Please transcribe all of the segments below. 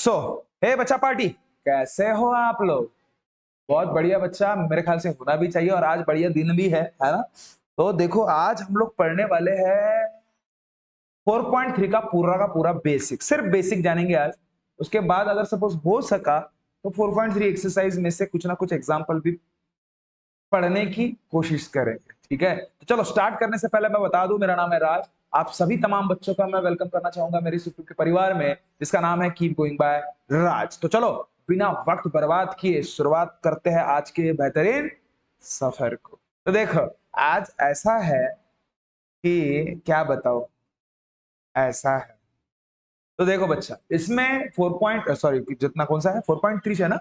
हे बच्चा पार्टी, कैसे हो आप लोग? बहुत बढ़िया बच्चा, मेरे ख्याल से होना भी चाहिए और आज बढ़िया दिन भी है ना? तो देखो आज हम लोग पढ़ने वाले हैं 4.3 का पूरा बेसिक, सिर्फ बेसिक जानेंगे आज। उसके बाद अगर सपोज हो सका तो 4.3 एक्सरसाइज में से कुछ ना कुछ एग्जाम्पल भी पढ़ने की कोशिश करेंगे, ठीक है? तो चलो स्टार्ट करने से पहले मैं बता दूं, मेरा नाम है राज। आप सभी तमाम बच्चों का मैं वेलकम करना चाहूंगा मेरे इस यूट्यूब के परिवार में, जिसका नाम है कीप गोइंग बाय राज। तो चलो बिना वक्त बर्बाद किए शुरुआत करते हैं आज के बेहतरीन सफर को। तो देखो आज ऐसा है कि क्या बताओ, ऐसा है। तो देखो बच्चा, इसमें 4 जितना कौन सा है 4.3 है ना,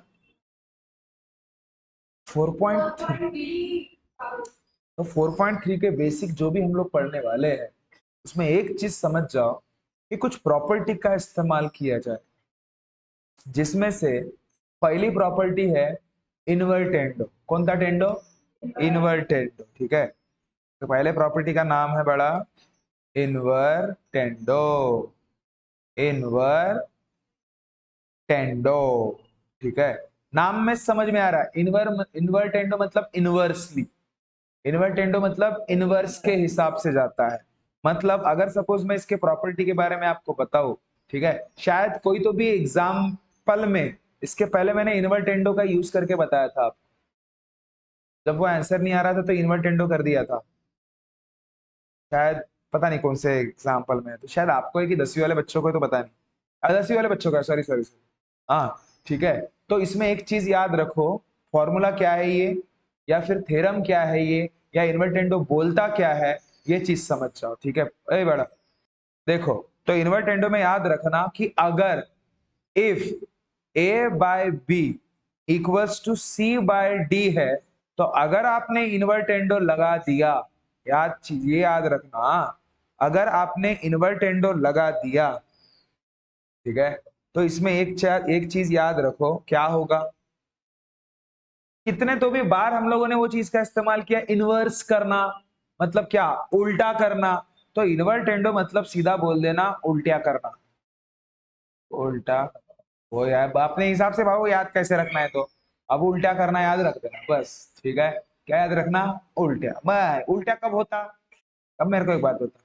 4.3। तो 4.3 के बेसिक जो भी हम लोग पढ़ने वाले हैं उसमें एक चीज समझ जाओ कि कुछ प्रॉपर्टी का इस्तेमाल किया जाए, जिसमें से पहली प्रॉपर्टी है इन्वर्टेंडो। कौन सा टेंडो? इन्वर्टेंडो, ठीक है? तो पहले प्रॉपर्टी का नाम है बड़ा इन्वर्टेंडो। इन्वर्टेंडो, ठीक है? नाम में समझ में आ रहा है, इन्वर्टेंडो मतलब इनवर्सली। इन्वर्टेंडो मतलब इनवर्स के हिसाब से जाता है। मतलब अगर सपोज मैं इसके प्रॉपर्टी के बारे में आपको बताऊं, ठीक है, शायद कोई तो भी एग्जाम्पल में इसके पहले मैंने इन्वर्टेंडो का यूज करके बताया था। जब वो आंसर नहीं आ रहा था तो इन्वर्टेंडो कर दिया था शायद, पता नहीं कौन से एग्जाम्पल में। तो शायद आपको है कि 10वीं वाले बच्चों को तो पता नहीं, 10वीं वाले बच्चों का, सॉरी सॉरी सॉरी। हाँ ठीक है। तो इसमें एक चीज याद रखो, फॉर्मूला क्या है ये, या फिर थ्योरम क्या है ये, या इन्वर्टेंडो बोलता क्या है, ये चीज समझ जाओ, ठीक है? ए बड़ा देखो, तो इन्वर्टेंडो में याद रखना कि अगर if A by B equals to C by d है, तो अगर आपने इन्वर्टेंडो लगा दिया, ये याद रखना, अगर आपने इन्वर्टेंडो लगा दिया, ठीक है, तो इसमें एक चीज याद रखो, क्या होगा? कितने तो भी बार हम लोगों ने वो चीज का इस्तेमाल किया, इनवर्स करना, मतलब क्या? उल्टा करना। तो इन्वर्टेंडो मतलब सीधा बोल देना उल्टा करना, उल्टा। वो यार अपने हिसाब से भाव याद कैसे रखना है, तो अब उल्टा करना याद रख देना बस, ठीक है? क्या याद रखना? उल्टा। मैं उल्टा कब होता? अब मेरे को एक बात बता,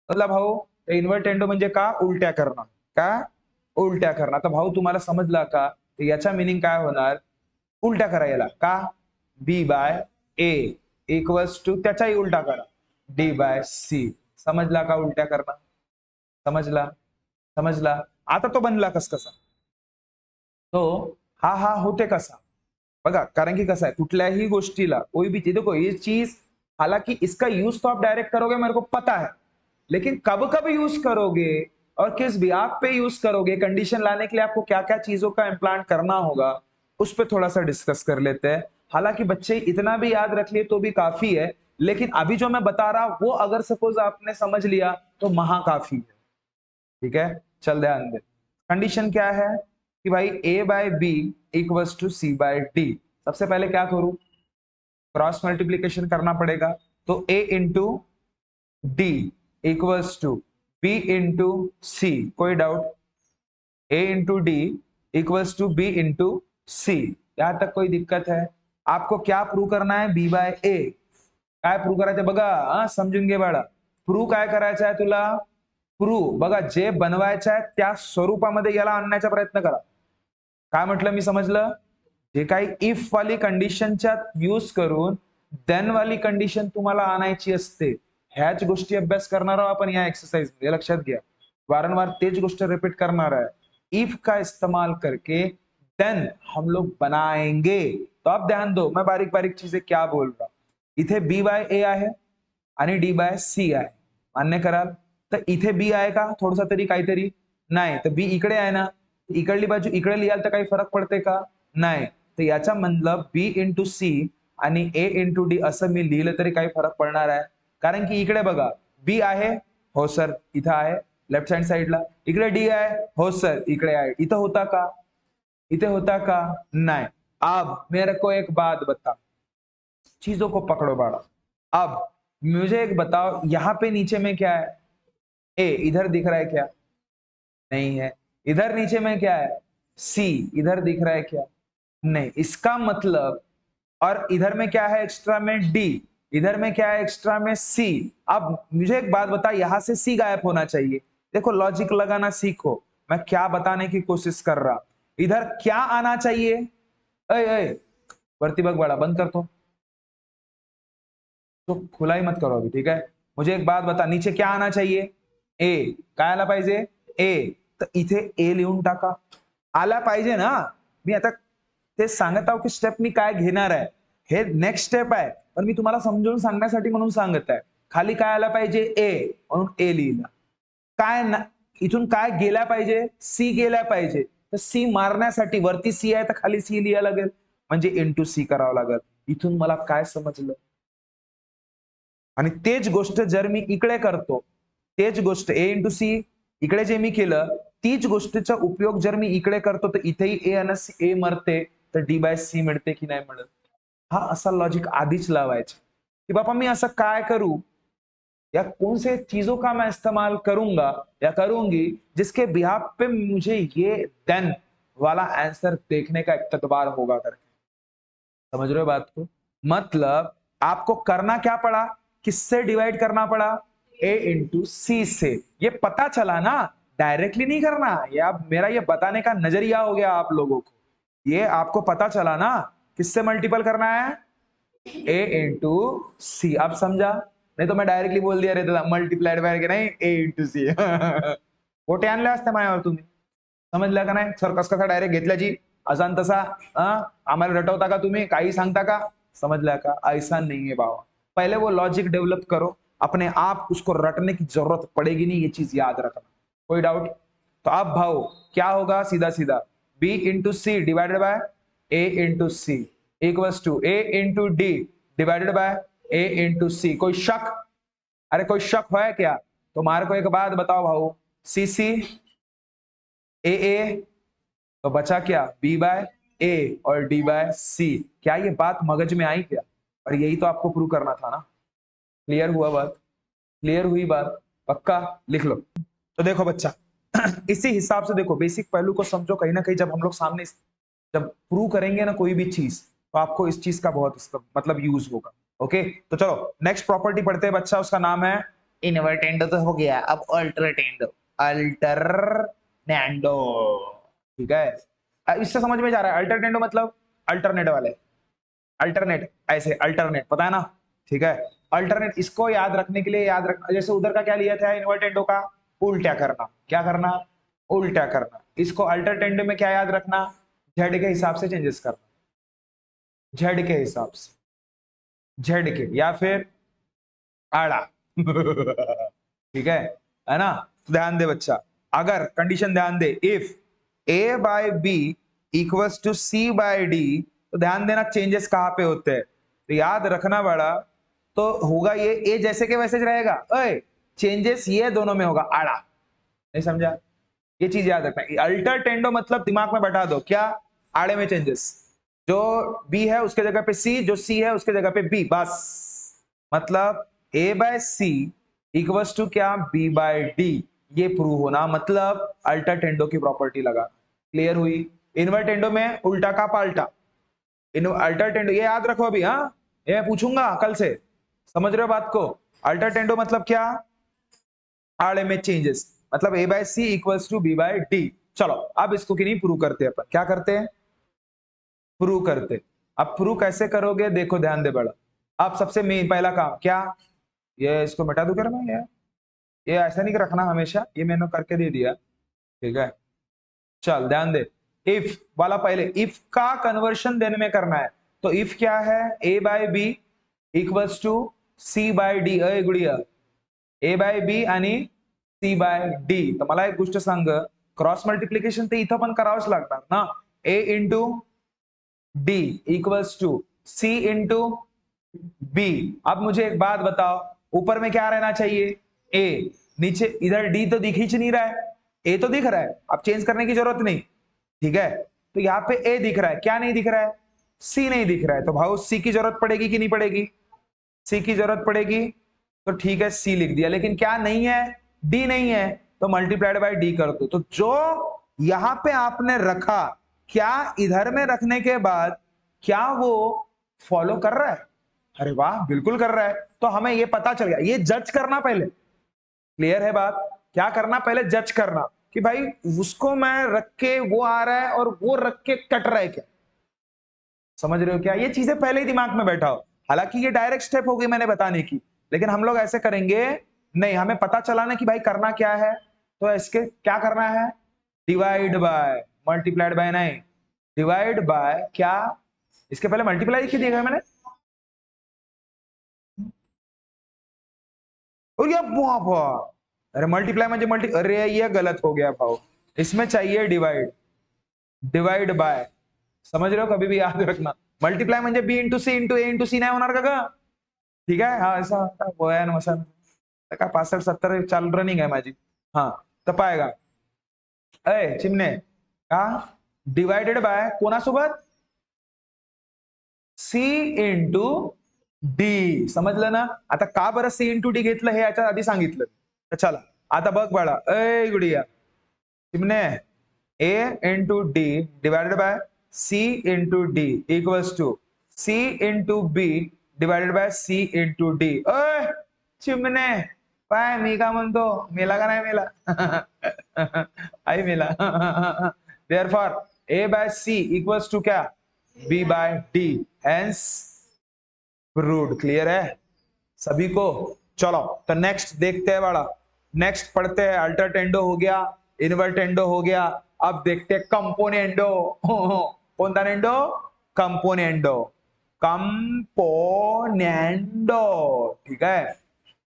मतलब भाऊ इन्वर्टेंडो म्हणजे का? उलट्या करणं का? उलट्या करणं. आता भाऊ तुम्हाला समजला का? तर याचा मिनिंग काय होणार? उलट्या करा याला का? B by A equals to त्याचाही उलटा करा, डी बाय सी. समजला का उलट्या करणं? समजला? समजला? आता तो बनला कस कसा? तो हा होते कसा बघा, कारण की कसं आहे, कुठल्याही गोष्टीला कोई भी चीज, देखो ये चीज, हालांकि इसका यूज तो आप डायरेक्ट करोगे मेरे को पता है, लेकिन कब कब यूज करोगे और किस बिहाफ पे यूज करोगे, कंडीशन लाने के लिए आपको क्या क्या चीजों का इम्प्लांट करना होगा, उस पर थोड़ा सा डिस्कस कर लेते हैं। हालांकि बच्चे इतना भी याद रख लिए तो भी काफी है, लेकिन अभी जो मैं बता रहा वो अगर सपोज आपने समझ लिया तो महाकाफी है, ठीक है? चल ध्यान दे, कंडीशन क्या है कि भाई A by B equals to C by D. सबसे पहले क्या करूं? क्रॉस मल्टीप्लीकेशन करना पड़ेगा। तो A into D equals to B into C, कोई doubt? A into D equals to B into C, यहां तक कोई दिक्कत है? आपको क्या प्रूव करना है? बी बाय ए. काय प्रूव करायचं बघा, समजून घे बाळा. प्रूव काय करायचं आहे तुला? प्रूव बघा, जे बनवायचं आहे त्या स्वरूपामध्ये याला आणण्याचा प्रयत्न करा. काय म्हटलं मी, समजलं? जे काही इफ वाली कंडिशनच्या यूज करून देन वाली कंडिशन तुम्हाला आणायची असते, ह्याच गोष्टी अभ्यास करणार आहोत आपण या एक्सरसाइज में, लक्षात घ्या. वारंवार तेज गोष्ट रिपीट करना रहा है। इफ का इस्तेमाल करके देन हम लोग बनाएंगे। तो आप ध्यान दो, मैं बारीक बारीक चीजें क्या बोल रहा हूं. इथे बी बाय ए आहे आणि डी बाय सी आहे, मान्य कराल? तर इथे बी आहे का थोडासा तरी काहीतरी? नाही. तर बी इकडे आहे ना, इकडली बाजू इकडे लिहाल तर काही फरक पडते का? नाही. तर याचा मतलब बी इंटू सी आणि ए इंटू डी असं मी लिहिलं तरी काही फरक पडणार आहे? कारण की इकडे बघा, बी आहे, हो सर इथं आहे लेफ्ट हँड साइडला, इकडे डी आहे, हो सर इकडे आहे. इथं होता का? इथे होता का? नहीं. अब मेरे को एक बात बता, चीजों को पकड़ो बाड़ा. अब मुझे एक बताओ, यहां पे नीचे में क्या है? ए इधर दिख रहा है क्या? नहीं है. इधर नीचे में क्या है, सी, इधर दिख रहा है क्या, नहीं। इसका मतलब, और इधर में क्या है एक्स्ट्रा में, डी, इधर में क्या है एक्स्ट्रा में, सी। अब मुझे एक बात बता, यहां से सी गायब होना चाहिए। देखो लॉजिक लगाना सीखो, मैं क्या बताने की कोशिश कर रहा, इधर क्या आना चाहिए, अय प्रतिभक बड़ा बंद कर, तो खुला ही मत करो अभी, ठीक है। मुझे एक बात बता, नीचे क्या आना चाहिए, ए, काय आला पाहिजे, ए, तर इथे ए लिहून टाका, आला पाहिजे ना। मी आता ते सांगत आहो की स्टेप मी काय घेणार आहे, हे नेक्स्ट स्टेप आहे, पण मी तुम्हाला समजावून सांगण्यासाठी म्हणून सांगत आहे। खाली काय आला पाहिजे, ए, म्हणून ए लिहिला, काय इथून काय गेल्या पाहिजे, सी गेल्या पाहिजे, तर सी मारण्यासाठी वरती सी आहे तर खाली सी लिहायला लागेल, म्हणजे इंटू सी करावं लागेल। इथून मला काय समजलं, आणि तेच गोष्ट जर मी इकडे करतो, तेच गोष्ट ए इंटू सी इकडे जे मी केलं, तीच गोष्टीचा उपयोग जर मी इकडे करतो, तर इथेही ए आणि ए मरते, तर डी बाय सी मिळते की नाही मिळत। हा असा लॉजिक आधीच लावायचा की बाबा मी असं काय करू, या कौन से चीजों का मैं इस्तेमाल करूंगा या करूंगी जिसके बिहाफ पे मुझे ये देन वाला आंसर देखने का इकतबार होगा करके। समझ रहे हो बात को, मतलब आपको करना क्या पड़ा, किससे डिवाइड करना पड़ा, ए इंटू सी से। ये पता चला ना, डायरेक्टली नहीं करना, ये आप मेरा ये बताने का नजरिया हो गया आप लोगों को, ये आपको पता चला ना किससे मल्टीपल करना है, ए इंटू सी। आप समझा, नहीं तो मैं डायरेक्टली बोल दिया रहता था मल्टीप्लाइड बाय के नाही ए इंटू सी कोठे आणले असते माझ्यावर तुम्ही, समजलं का नाही, सर्कस कसा डायरेक्ट घेतल्याची असा न तसा, आम्हाला रटवता का तुम्ही, काही सांगता का, समझ का, ऐसा नहीं है बाबा। पहले वो लॉजिक डेवलप करो, अपने आप उसको रटने की जरूरत पड़ेगी नहीं, ये चीज याद रखना, कोई डाउट। तो अब भाव क्या होगा, सीधा सीधा B into C divided by A into C equals to A into D divided by A into C. कोई शक, अरे कोई शक है क्या, तो मार को एक बात बताओ भाऊ, सी सी ए, तो बचा क्या, बी बाय ए और डी बाय सी। क्या ये बात मगज में आई क्या, और यही तो आपको प्रूव करना था ना। क्लियर हुआ बात, क्लियर हुई बात, पक्का लिख लो। तो देखो बच्चा इसी हिसाब से देखो, बेसिक पहलू को समझो, कहीं ना कहीं जब हम लोग सामने जब प्रूव करेंगे ना कोई भी चीज, तो आपको इस चीज का बहुत मतलब यूज होगा। ओके, तो चलो नेक्स्ट प्रॉपर्टी पढ़ते हैं बच्चा, उसका नाम है इनवर्टेंडो। तो हो गया, अब अल्टरनेटो, अल्टरनेटो, ठीक है। इससे समझ में जा रहा है, अल्टरनेटो मतलब अल्टरनेट वाले, अल्टरनेट ऐसे अल्टरनेट, पता है ना, ठीक है। अल्टरनेट इसको याद रखने के लिए याद रखना, जैसे उधर का क्या लिया था इनवर्टेंडो का, उल्टा करना, क्या करना, उल्टा करना। इसको अल्टरनेटिव में क्या याद रखना, जेड के हिसाब से चेंजेस करना, जेड के हिसाब से, जेड के या फिर आड़ा ठीक है ना। तो ध्यान दे बच्चा, अगर कंडीशन ध्यान दे, if A by B equals to C by D, तो ध्यान देना चेंजेस कहां पे होते हैं, तो याद रखना बड़ा, तो होगा ये ए जैसे के वैसे रहेगा, अय चेंजेस ये दोनों में होगा, आड़ा, नहीं समझा, ये चीज याद रखना। अल्टर टेंडो मतलब दिमाग में बैठा दो, क्या, आड़े में चेंजेस, जो बी है उसके जगह पे सी, जो सी है उसके जगह पे बी, बस। मतलब A by C equals to क्या, बी बाय डी, ये प्रूव होना, मतलब अल्टर टेंडो की प्रॉपर्टी लगा। क्लियर हुई। इन्वर्टेंडो में उल्टा का पाल्टा, अल्टर टेंडो ये याद रखो अभी, हाँ ये मैं पूछूंगा कल से, समझ रहे हो बात को। अल्टर टेंडो मतलब क्या, आड़े में चेंजेस, मतलब A by C equals to B by D. चलो अब इसको कि नहीं प्रूव करते, अपन क्या करते हैं, प्रूव करते। अब प्रूव कैसे करोगे, देखो ध्यान दे बड़ा, अब सबसे मेन पहला काम क्या, ये इसको मिटा दूं क्या मैं, ये ऐसा नहीं रखना हमेशा, ये मैंने करके दे दिया, ठीक है। चल ध्यान दे, इफ वाला पहले, इफ का कन्वर्शन देने में करना है, तो इफ क्या है, A by B equals to C by D, अय गुडिया, ए बाय बी आणि सी बाय डी। तर मला एक गोष्ट सांग, क्रॉस मल्टिप्लिकेशन ते इथं पण करावंच लागणार ना, A into D equals to C into B. अब मुझे एक बात बताओ, ऊपर में क्या रहना चाहिए, ए, नीचे इधर डी तो दिख ही नहीं रहा है, ए तो दिख रहा है, अब चेंज करने की जरूरत नहीं, ठीक है। तो यहाँ पे ए दिख रहा है, क्या नहीं दिख रहा है, सी नहीं दिख रहा है, तो भाव सी की जरूरत पड़ेगी कि नहीं पड़ेगी, सी की जरूरत पड़ेगी, तो ठीक है सी लिख दिया। लेकिन क्या नहीं है, डी नहीं है, तो मल्टीप्लाइड बाय डी कर दो। तो जो यहां पे आपने रखा, क्या इधर में रखने के बाद क्या वो फॉलो कर रहा है? अरे वाह, बिल्कुल कर रहा है। तो हमें ये पता चल गया, ये जज करना पहले। क्लियर है बात? क्या करना पहले? जज करना कि भाई उसको मैं रख के वो आ रहा है और वो रख के कट रहा है क्या। समझ रहे हो क्या? ये चीजें पहले ही दिमाग में बैठा हो। हालांकि ये डायरेक्ट स्टेप हो गई मैंने बताने की, लेकिन हम लोग ऐसे करेंगे नहीं, हमें पता चला ना कि भाई करना क्या है, तो इसके क्या करना है? डिवाइड बाय, मल्टीप्लाइड बाय नहीं, डिवाइड बाय क्या? इसके पहले मल्टीप्लाई क्यों दिया मैंने? और ये बाबा, अरे मल्टीप्लाई म्हणजे मल्टी, अरे ये गलत हो गया भाव, इसमें चाहिए डिवाइड, डिवाइड बाय। समझ रहे हो? कभी भी याद रखना, मल्टीप्लाई म्हणजे बी इंटू सी इंटू ए इंटू सी नाही होणार का ग? ठीक आहे, हा ऐसा वयान वसन का 65-70 चाल रनिंग आहे माझी। हा तर पाहेगा, अय चिमणे का डिवाइडेड बाय कोणासोबत? सी इंटू डी। समजलं ना? आता का बरं सी इंटू डी घेतलं हे याच्या आधी सांगितलं। तर चला आता बघ बाळा, अय गुडिया चिमणे, A into D divided by C into D equals to C into B divided by C into D. अय चिमणे पाय, मी का म्हणतो, मेला का नाही मेला? आई मेला। Therefore A by C equals to क्या? B by D, hence proved. Clear है सभी को? चलो तो नेक्स्ट देखते हैं बड़ा, नेक्स्ट पढ़ते हैं। अल्टरटेंडो हो गया, इन्वर्टेंडो हो गया, अब देखते हैं कंपोनेंडो। कौन था नेंडो? Componendo, componendo. ठीक है,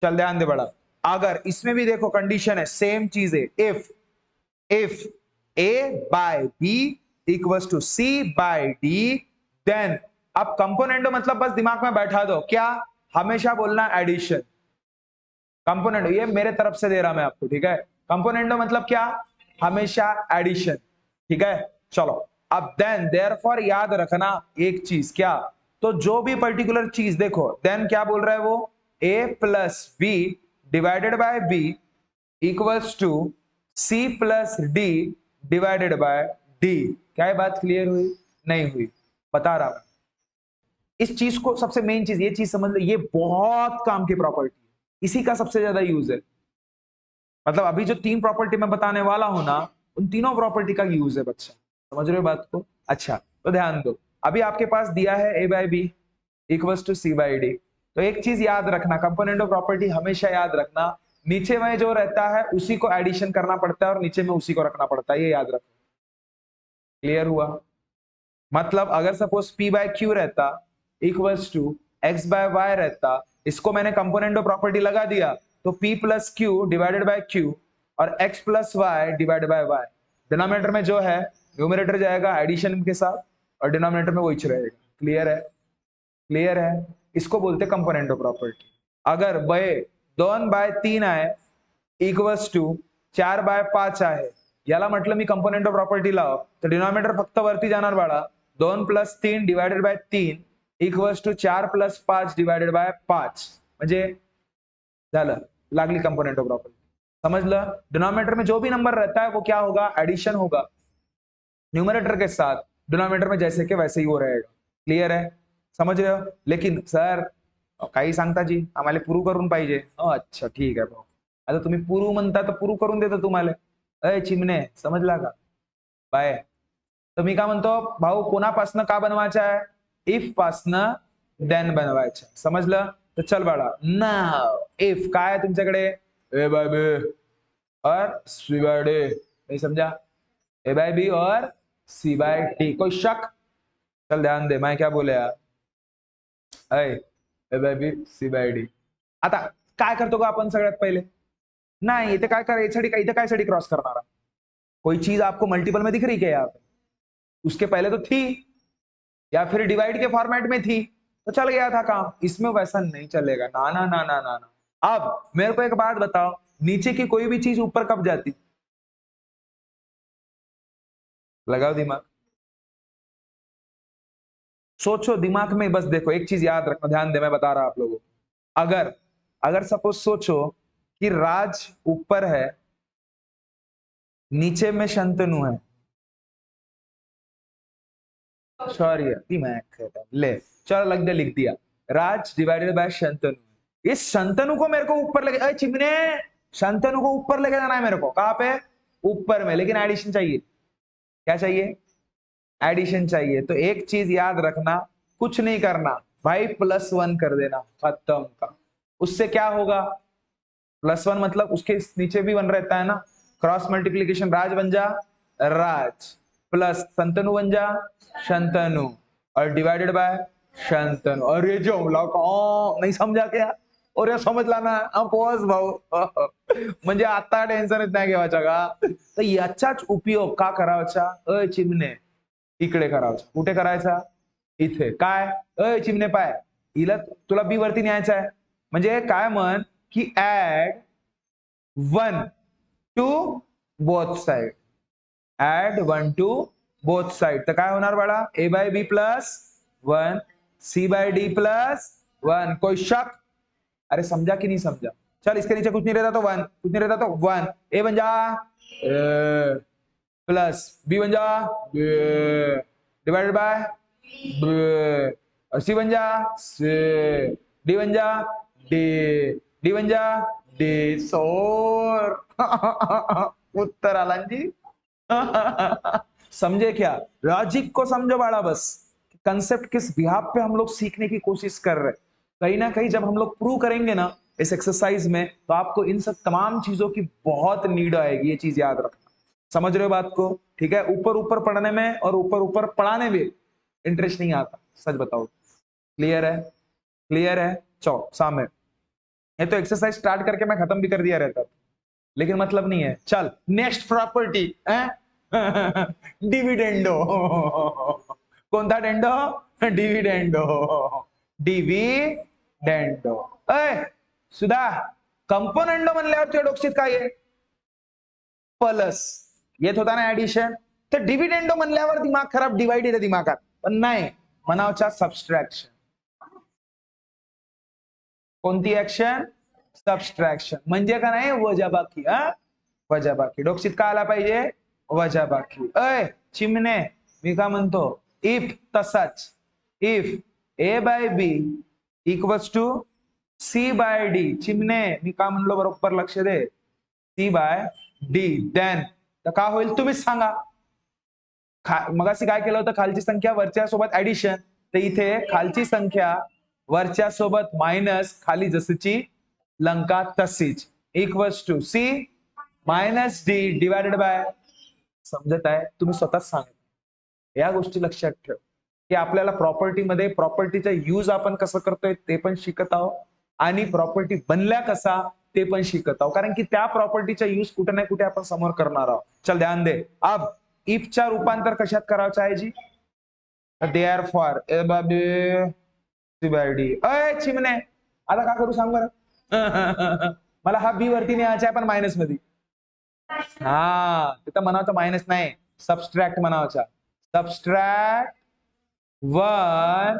चल ध्यान दे बड़ा। अगर इसमें भी देखो कंडीशन है, सेम चीज है, if A by B equals to C by D, then अब कंपोनेंडो मतलब बस दिमाग में बैठा दो, क्या? हमेशा बोलना एडिशन। कंपोनेंडो ये मेरे तरफ से दे रहा मैं आपको, ठीक है? कंपोनेंडो मतलब क्या? हमेशा एडिशन। ठीक है, चलो अब देन देयरफॉर याद रखना एक चीज, क्या? तो जो भी पर्टिकुलर चीज देखो, देन क्या बोल रहा है वो? A plus B divided by B equals to C plus D divided by D. क्या ये बात क्लियर हुई? नहीं हुई? बता रहा हूं। इस चीज को, सबसे मेन चीज, ये चीज समझ लो, ये बहुत काम की प्रॉपर्टी है, इसी का सबसे ज्यादा यूज है। मतलब अभी जो 3 प्रॉपर्टी मैं बताने वाला हूं ना, उन तीनों प्रॉपर्टी का यूज है बच्चा। समझ रहे हो बात को? अच्छा तो ध्यान दो, अभी आपके पास दिया है A by B equals to C by D. तो एक चीज याद रखना, कंपोनेंट ऑफ प्रॉपर्टी हमेशा याद रखना, नीचे में जो रहता है उसी को एडिशन करना पड़ता है और नीचे में उसी को रखना पड़ता है, ये याद रखना। क्लियर हुआ? मतलब अगर सपोज पी बाय क्यू रहता equals to X by Y रहता, इसको मैंने कंपोनेंट ऑफ प्रॉपर्टी लगा दिया, तो P plus Q divided by Q और X plus Y divided by Y. Denominator में जो है न्यूमरेटर जाएगा एडिशन के साथ और डिनोमिनेटर में वही रहेगा। क्लियर है? क्लियर है? इसको बोलते कंपोनेंट ऑफ प्रॉपर्टी। अगर बय 2/3 आहे इक्वल्स टू 4/5 आहे, याला म्हटलं मी कंपोनेंट ऑफ प्रॉपर्टी लाव, तर डिनॉमिनेटर फक्त वरती जाणार बाळा, 2 + 3 divided by 3 equals to 4 + 5 divided by 5, म्हणजे झालं, लागली कंपोनेंट ऑफ प्रॉपर्टी। समझलं? डिनोमिनेटर में जो भी नंबर रहता है वो क्या होगा? एडिशन होगा न्यूमरेटर के साथ, डिनोमिनेटर में जैसे के वैसे ही वो रहेगा। क्लियर है? समझ रहे हो? लेकिन सर काही सांगता जी, आम्हाला प्रूव्ह करून पाहिजे। अच्छा ठीक आहे भाऊ, आता तुम्ही प्रूव्ह म्हणता तर प्रूव्ह करून देतो तुम्हाला। अय चिमणे, समजला का? बाय। तर मी काय म्हणतो भाऊ, कोणापासनं का बनवायचं आहे? इफ पासनं देन बनवायचं। समजलं? तर चल बाळा, नाउ इफ काय आहे तुमच्याकडे? ए बाय बी और सी बाय डी, नहीं समझा? ए बाय बी और सी बाय डी, कोई शक? चल ध्यान दे, मैं क्या बोले यार? A by B C by D. आता काय करतो का आपण सगळ्यात पहिले? नहीं, इथे काय करायसाठी, इथे काय साठी क्रॉस करना? कोई चीज आपको मल्टीपल में दिख रही क्या यहाँ पे? उसके पहले तो थी, या फिर डिवाइड के फॉर्मेट में थी, तो चल गया था काम। इसमें वैसा नहीं चलेगा, ना ना ना ना ना ना। अब मेरे को एक बात बताओ, नीचे की कोई भी चीज ऊपर कब जाती? लगाओ दिमाग, सोचो दिमाग में, बस देखो एक चीज याद रखना, ध्यान दे, मैं बता रहा आप लोगों को। अगर अगर सपोज सोचो कि राज ऊपर है, नीचे में शंतनु है, सॉरी दिमाग ले, चलो लग दिया, लिख दिया राज डिवाइडेड बाय शंतनु। इस शंतनु को मेरे को ऊपर लेके, अरे चिमने, शंतनु को ऊपर लेके जाना है मेरे को, कहां पे, ऊपर में, लेकिन एडिशन चाहिए, क्या चाहिए, एडिशन चाहिए। तो एक चीज याद रखना, कुछ नहीं करना भाई, +1 कर देना, खत्म का। उससे क्या होगा, +1 मतलब उसके नीचे भी 1 रहता है ना, क्रॉस मल्टीप्लीकेशन, राज बन जा राज, प्लस शंतनु बन जा शंतनु, और डिवाइडेड बाय शंतनु। अरे जो नहीं समझा क्या, और समज लाना पॉज भाऊ म्हणजे आता टेन्शनच नाही घेवायचा का। तर याचाच उपयोग का करावाचा, चिमणे इकडे करायचा, कुठे करायचा, इथे काय, चिमणे पाय, हिला तुला बी वरती न्यायचा आहे, म्हणजे काय म्हण की add 1 to both side, add 1 to both side, तर काय होणार बाळा, a by B +1, c by D +1, कोई शक, अरे समझा कि नहीं समझा, चल इसके नीचे कुछ नहीं रहता तो 1, कुछ नहीं रहता तो 1, ए बन जा प्लस बी बन जा डिवाइडेड बाय और सी बन जा डी बन जा डी बन जा डी, सोर उत्तर आला जी समझे क्या, लॉजिक को समझो बाड़ा, बस कंसेप्ट किस बिहाफ पे हम लोग सीखने की कोशिश कर रहे हैं। कहीं ना कहीं जब हम लोग प्रूव करेंगे ना इस एक्सरसाइज में, तो आपको इन सब तमाम चीजों की बहुत नीड आएगी, ये चीज याद रखना। समझ रहे हो बात को, ठीक है। ऊपर ऊपर पढ़ने में और ऊपर ऊपर पढ़ाने में इंटरेस्ट नहीं आता, सच बताओ, क्लियर है, क्लियर है। चलो सामने, ये तो एक्सरसाइज स्टार्ट करके मैं खत्म भी कर दिया रहता, लेकिन मतलब नहीं है। चल नेक्स्ट प्रॉपर्टी डिविडेंडो कोणता डेंडो, डिविडेंडो, डिविडेंडो। सुधा कंपोनेंडो म्हणल्यावर तुझ्या डोक्यात काय आहे, प्लस येत होता ना ऍडिशन, तर डिविडेंडो म्हणल्यावर दिमाग खराब, डिवाइड येते दिमागात, पण नाही, म्हणावच्या सबस्ट्रॅक्शन, कोणती ऍक्शन, सबस्ट्रॅक्शन, म्हणजे का नाही वजाबाकी, वजाबाकी, डोक्यात काय आला पाहिजे, वजाबाकी। चिमणे मी का म्हणतो, इफ तसाच, if A by B equals to C by D, चिमणे मी का म्हणलो बरोबर लक्ष दे, सी बाय डी, देन तर का होईल तुम्हीच सांगा, मगाशी काय केलं होतं, खालची संख्या वरच्या सोबत ऍडिशन, तर इथे खालची संख्या वरच्या सोबत मायनस, खाली जसची लंका तशीच, equals to C minus D divided by, समजत आहे, तुम्ही स्वतःच सांगा, या गोष्टी लक्षात ठेव की आपल्याला प्रॉपर्टीमध्ये प्रॉपर्टीचा यूज आपण कसं करतोय ते पण शिकत आहोत, आणि प्रॉपर्टी बनल्या कसा ते पण शिकत आहोत, कारण की त्या प्रॉपर्टीचा यूज कुठे ना कुठे आपण समोर करणार आहोत। चल ध्यान दे, अब इफच्या रूपांतर कशात करायचं आहे जी, therefore A by B C by D, चिमणे आता का करू सांग बरं मला हा बी वरती न्यायचा आहे पण मायनस मध्ये, तिथं म्हणावचं मायनस नाही, सबस्ट्रॅक्ट म्हणावचा, subtract 1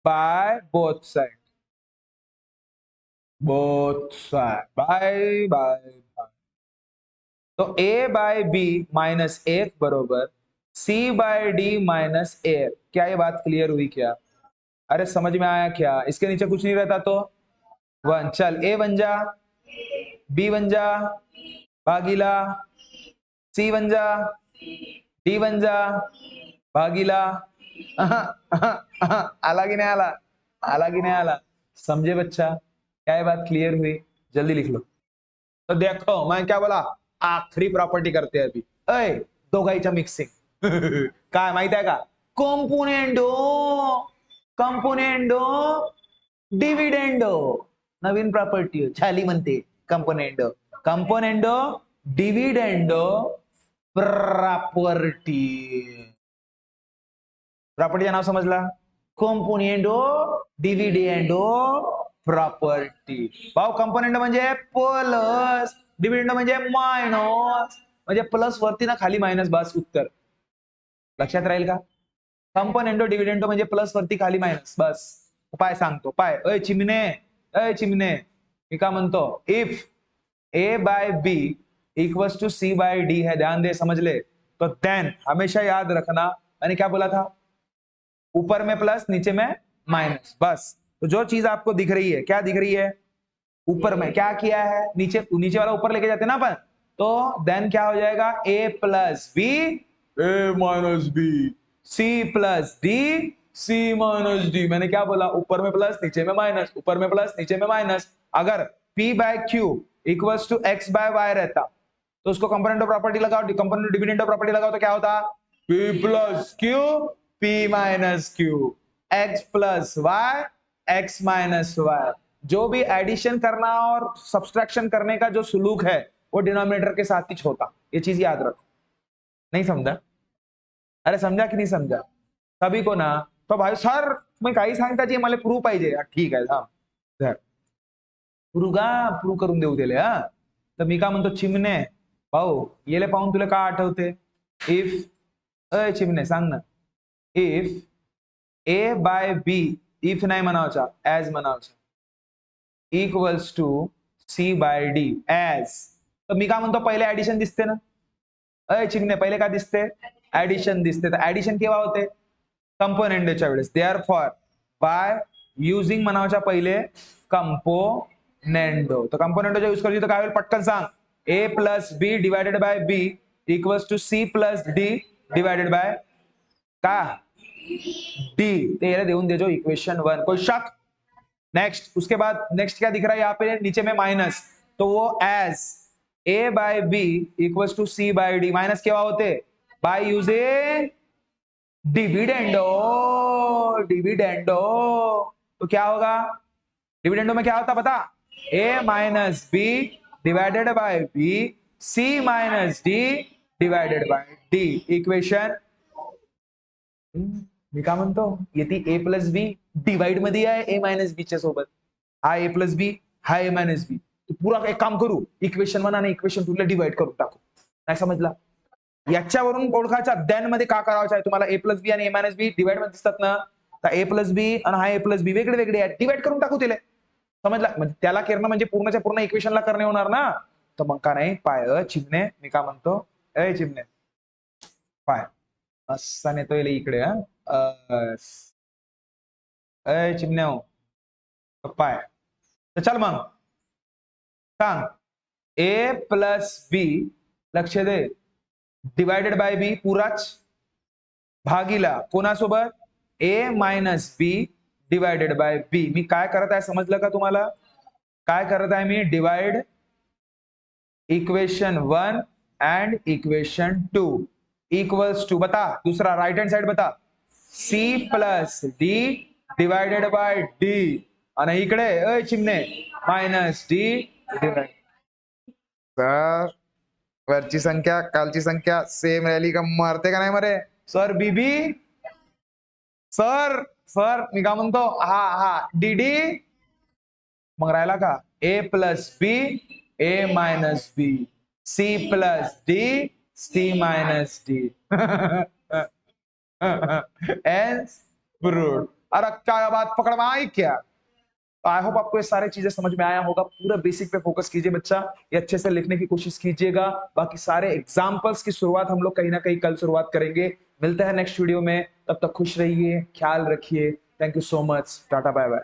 by both side, both side by by, तो a बाय बी -1 बरोबर c बाय डी -1, क्या ये बात क्लियर हुई क्या, अरे समझ में आया क्या, इसके नीचे कुछ नहीं रहता तो 1, चल a बन जा, b बन जा, भागीला c बन जा, d बन जा, भागीला आला कि नहीं आला, आला कि नहीं आला, समझे बच्चा, क्या ये बात क्लियर हुई, जल्दी लिख लो। तो देखो मैं क्या बोला, आखरी प्रॉपर्टी करते हैं अभी, दोघांच्या मिक्सिंग काय माहित आहे का, कंपोनेंडो, कंपोनेंडो डिविडेंडो, नवीन प्रॉपर्टी झाली म्हणते, कंपोनेंडो, कंपोनेंडो डिविडेंडो प्रॉपर्टी, प्रॉपर्टीचं नाव समजला, कंपोनेंडो डिविडेंडो प्रॉपर्टी। भाऊ कंपोनेंट म्हणजे प्लस, डिविडेंडो म्हणजे मायनस, म्हणजे प्लस वरती ना खाली मायनस, बस उत्तर लक्षात राहील का, कंपोनेंडो डिविडेंडो म्हणजे प्लस वरती खाली मायनस, बस पाय सांगतो, पाय चिमणे, चिमणे मी का म्हणतो, if A by B equals to C by d है, ध्यान दे, समझ ले। तो देन हमेशा याद रखना, मैंने क्या बोला था, ऊपर में प्लस नीचे में माइनस, बस। तो जो चीज आपको दिख रही है, क्या दिख रही है, ऊपर में क्या किया है, नीचे नीचे वाला ऊपर लेके जाते ना अपन, तो देन क्या हो जाएगा, A plus B A minus B, C plus D C minus D. मैंने क्या बोला, ऊपर में प्लस नीचे में माइनस, ऊपर में प्लस नीचे में माइनस। अगर P by Q equals to X by Y रहता, तो उसको कंपोनेंट ऑफ प्रॉपर्टी लगाओ, कंपोनेंट डिविडेंड ऑफ प्रॉपर्टी लगाओ, तो क्या होता, P plus Q P minus Q, X plus Y X minus Y. जो भी एडिशन करना और सब्सट्रैक्शन करने का जो सुलूक है वो डिनोमिनेटर के साथ ही होता, ये चीज याद रखो। नहीं समझा? अरे समझा की नाही समझा सभी को ना? तो भाई सर तुम्ही काही सांगता जे मला प्रूफ पाहिजे, ठीक आहे, थांब धर प्रूफ करून देऊ दिले हा। तर मी का म्हणतो, चिमणे भाऊ येले पाहून तुला का आठवते, इफ अय चिमणे सांग ना, if A by B, if नाही म्हणावचा ऍज म्हणावचा, equals to C by D as, तर मी का म्हणतो पहिले ऍडिशन दिसते ना, अय चिमणे पहिले का दिसते, ऍडिशन दिसते। तर ऍडिशन केव्हा होते, कंपोनेंटच्या वेळेस। देअरफॉर बाय युजिंग म्हणावच्या पहिले कंपोनेंडो, तर कंपोनेंडोचा यूज करायची तर काय होईल, पटकन सांग, A plus B divided by B equals to C plus D divided by का डी, ते देऊन दे जो इक्वेशन 1, कोई शक? नेक्स्ट, उसके बाद नेक्स्ट क्या दिख रहा है यहाँ पे नीचे में माइनस, तो वो as a by B equals to C by d, minus क्या होते, बाय यूजिंग डिविडेंडो, डिविडेंडो। तो क्या होगा, डिविडेंडो में क्या होता पता, A minus B divided by B C minus D divided by D, equation. मी का म्हणतो, येते ए प्लस बी डिवाइड मध्ये आहे ए मायनस बी च्या सोबत, हा ए प्लस बी हा ए मायनस बी, तो पूरा एक काम करू, इक्वेशन 1 आणि इक्वेशन 2 ला डिवाइड करून टाकू, नाही समजला? याच्यावरून ओळखायच्या अध्यायांमध्ये का करायचं आहे तुम्हाला, ए प्लस बी आणि ए मायनस बी डिवाइड मध्ये दिसतात ना, तर ए प्लस बी आणि हा ए प्लस बी वेगळे वेगळे आहेत, डिवाइड करून टाकू तिले, समजला? म्हणजे त्याला करणं म्हणजे पूर्णच्या पूर्ण इक्वेशनला करणे होणार ना, तर मग का नाही पाय चिमणे, मी का म्हणतो, ए चिमणे पाय असा नेतो इकडे, अय चिमण्या पाय, तर चल मग सांग, ए प्लस बी लक्ष दे डिवाइडेड बाय बी पुराच भागीला कोणासोबत, A minus B divided by B. मी काय करत आहे समजलं का तुम्हाला, काय करत आहे मी, divide equation 1 and equation 2 equals to, बता दूसरा राइट हैंड साइड बता, C plus D divided by D, आणि इकडे अय चिमणे मायनस डी डिवाइड। सर वरची संख्या कालची संख्या सेम राहिली का मारते का नाही मरे, सर बीबी, सर सर मी का म्हणतो, हा हा डी डी, मग राहिला का A plus B A minus B C plus D C minus D hence proved. अरे क्या बात पकड़ में आई क्या? आई होप आपको ये सारी चीजें समझ में आया होगा। पूरा बेसिक पे फोकस कीजिए बच्चा, ये अच्छे से लिखने की कोशिश कीजिएगा। बाकी सारे एग्जाम्पल्स की शुरुआत हम लोग कहीं ना कहीं कल शुरुआत करेंगे। मिलते हैं नेक्स्ट वीडियो में, तब तक खुश रहिए, ख्याल रखिए। Thank you so much, tata bye bye.